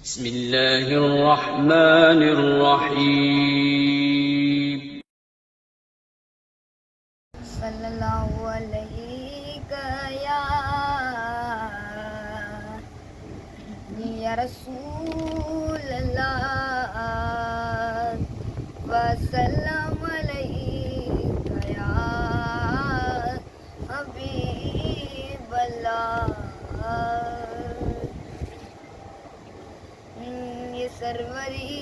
بسم اللہ الرحمن الرحیم صلی اللہ علیہ یا رسول اللہ وسلم علیہ یا حبیب اللہ. یہ سروری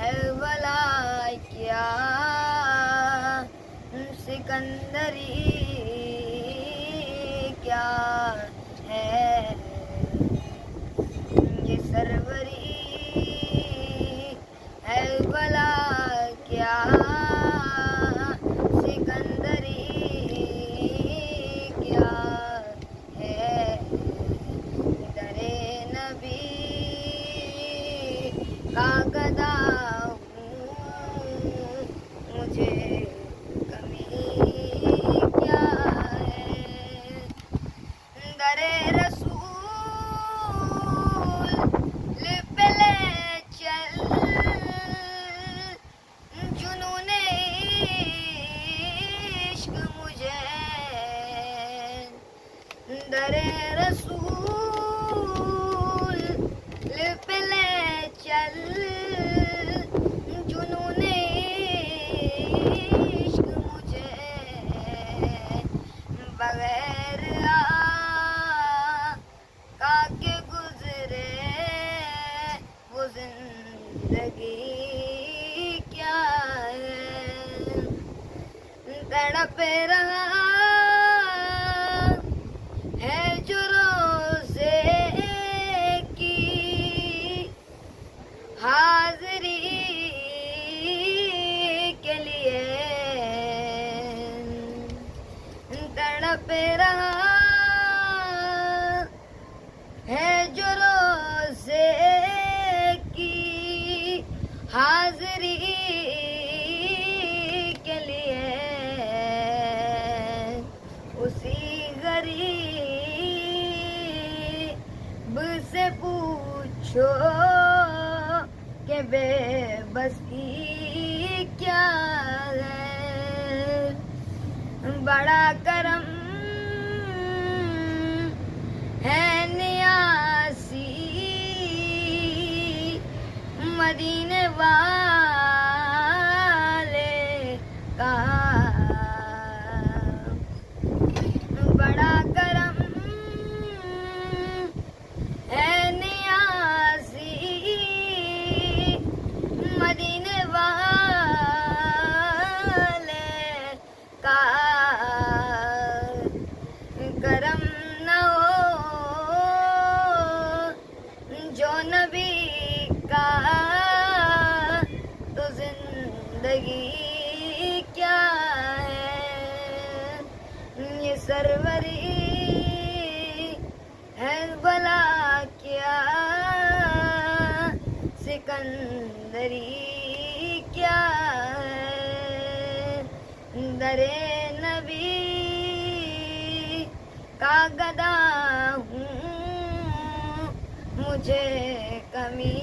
ہے بلا کیا سکندری کیا ہے. یہ سروری ہے بلا کیا سکندری کیا ہے. درے نبی کا گدا ہوں مجھے کمی کیا ہے. درے رسول پہ لے چل جنون عشق مجھے. درے رسول پہ لے چل جنون عشق مجھے. بغیر آقا کے گزرے وہ زندگی کیا ہے. تڑپ رہا ہے جو روزے کی حاضری کے لیے. تڑپ رہا ہے جو روزے کی حاضری کے لیے. اسی غریب سے پوچھو کہ بے بس کی کیا ہے. بڑا کرم ہے نیاسی مدینے والے کا. بڑا کرم ہے نیازی مدینے والے کا. کرم نہ ہو جو نبی کا تو زندگی کیا ہے. یہ سروری ہے بلا کیا سکندری کیا ہے. درے نبی کا گدا ہوں مجھے کمی